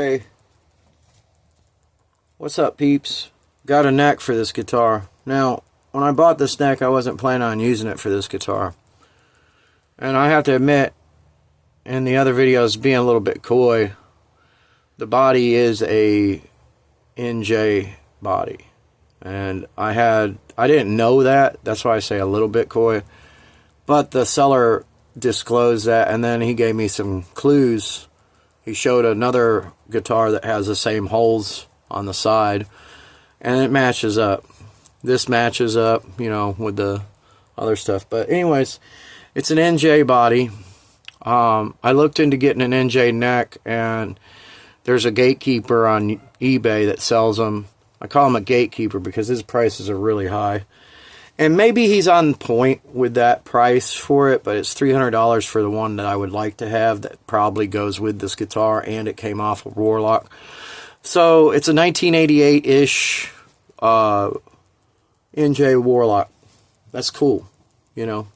Hey, what's up, peeps? Got a neck for this guitar. Now, when I bought this neck, I wasn't planning on using it for this guitar. And I have to admit, in the other videos, being a little bit coy, the body is a NJ body. And I didn't know that. That's why I say a little bit coy. But the seller disclosed that, and then he gave me some clues. He showed another guitar that has the same holes on the side, and it matches up. This matches up, you know, with the other stuff. But anyways, it's an NJ body. I looked into getting an NJ neck, and there's a gatekeeper on eBay that sells them. I call him a gatekeeper because his prices are really high. And maybe he's on point with that price for it, but it's $300 for the one that I would like to have that probably goes with this guitar, and it came off a Warlock. So it's a 1988-ish NJ Warlock. That's cool, you know.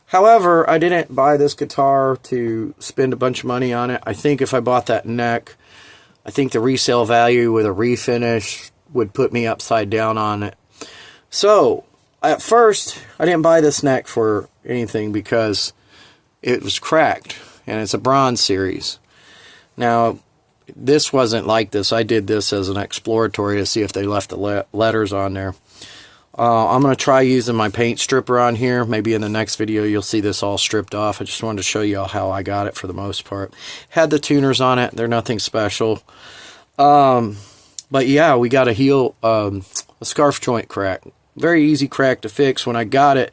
However, I didn't buy this guitar to spend a bunch of money on it. I think if I bought that neck, I think the resale value with a refinish would put me upside down on it. So at first, I didn't buy this neck for anything because it was cracked, and it's a bronze series. Now, this wasn't like this. I did this as an exploratory to see if they left the letters on there. I'm going to try using my paint stripper on here. Maybe in the next video you'll see this all stripped off. I just wanted to show you how I got it for the most part. Had the tuners on it. They're nothing special. But yeah, we got a scarf joint crack. Very easy crack to fix. When I got it,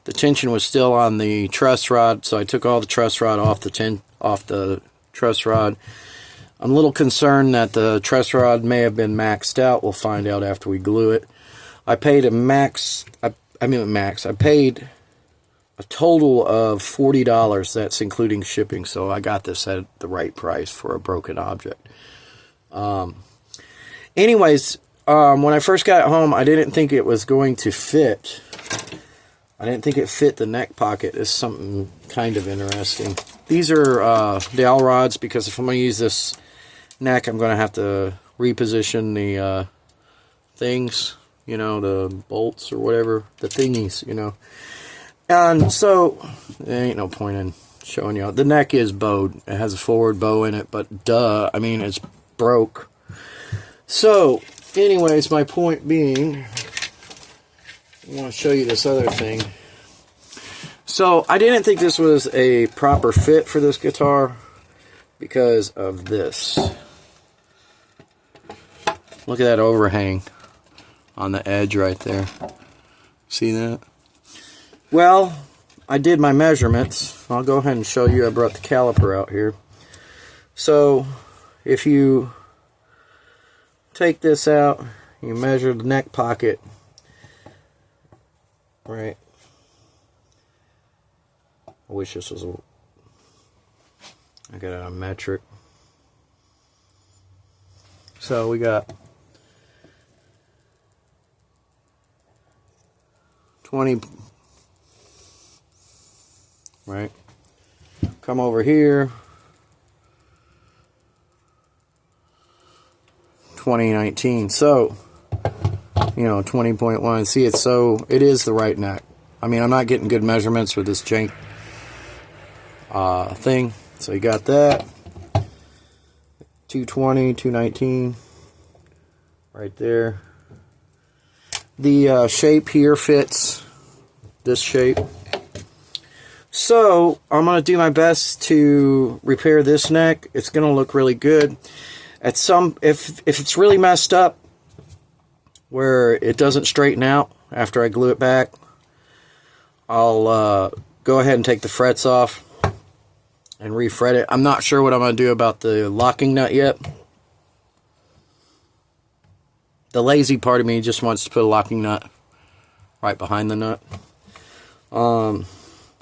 the tension was still on the truss rod, so I took all the truss rod off the truss rod. I'm a little concerned that the truss rod may have been maxed out. We'll find out after we glue it. I paid I paid a total of $40. That's including shipping, so I got this at the right price for a broken object. Anyways, when I first got it home, I didn't think it was going to fit. I didn't think it fit the neck pocket. It's something kind of interesting. These are dowel rods, because if I'm going to use this neck, I'm going to have to reposition the things, you know, the bolts or whatever, the thingies, you know. And so, there ain't no point in showing you. The neck is bowed. It has a forward bow in it, but duh, I mean, it's broke. So, anyways, my point being, I want to show you this other thing. So, I didn't think this was a proper fit for this guitar because of this. Look at that overhang on the edge right there. See that? Well, I did my measurements. I'll go ahead and show you. I brought the caliper out here. So, if you take this out, you measure the neck pocket, right? I wish this was I got it on metric. So we got 20, right? Come over here, 2019. So, you know, 20.1. See, it is the right neck. I mean, I'm not getting good measurements with this jank thing. So you got that. 220, 219. Right there. The shape here fits this shape. So, I'm going to do my best to repair this neck. It's going to look really good. If it's really messed up, where it doesn't straighten out after I glue it back, I'll go ahead and take the frets off and refret it. I'm not sure what I'm going to do about the locking nut yet. The lazy part of me just wants to put a locking nut right behind the nut.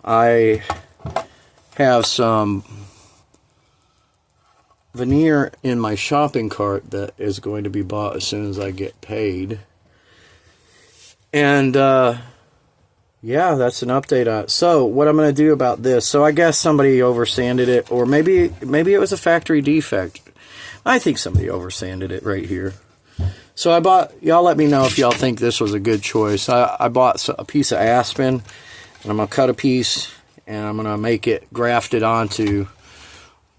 I have some veneer in my shopping cart that is going to be bought as soon as I get paid. And yeah, that's an update on it. So what I'm going to do about this, so I guess somebody oversanded it, or maybe it was a factory defect. I think somebody over-sanded it right here. So I bought, y'all let me know if y'all think this was a good choice. I bought a piece of aspen, and I'm going to cut a piece, and I'm going to make it grafted onto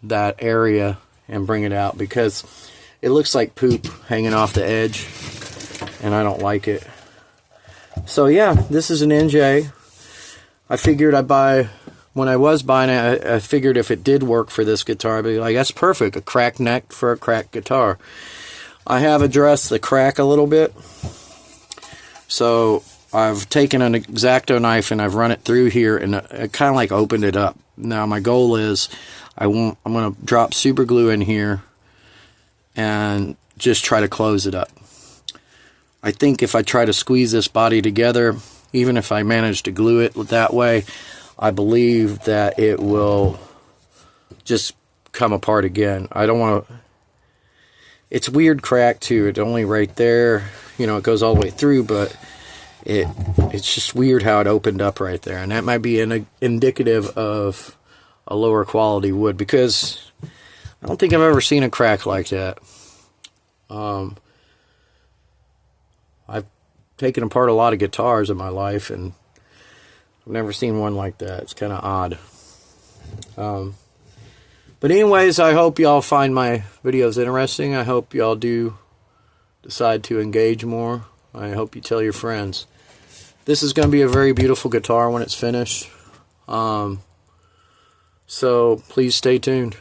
that area and bring it out, because it looks like poop hanging off the edge, and I don't like it. So yeah, this is an NJ. I figured I'd buy, when I was buying it, I figured if it did work for this guitar, I'd be like, that's perfect, a cracked neck for a cracked guitar. I have addressed the crack a little bit. So I've taken an X-Acto knife and I've run it through here, and it kind of like opened it up. Now my goal is I'm going to drop super glue in here and just try to close it up. I think if I try to squeeze this body together, even if I manage to glue it that way, I believe that it will just come apart again. I don't want to... It's weird crack too. It's only right there. You know, it goes all the way through, but it's just weird how it opened up right there. And that might be indicative of a lower quality wood, because I don't think I've ever seen a crack like that. I've taken apart a lot of guitars in my life, and I've never seen one like that. It's kind of odd. But anyways, I hope y'all find my videos interesting. I hope y'all do decide to engage more. I hope you tell your friends. This is going to be a very beautiful guitar when it's finished. So please stay tuned.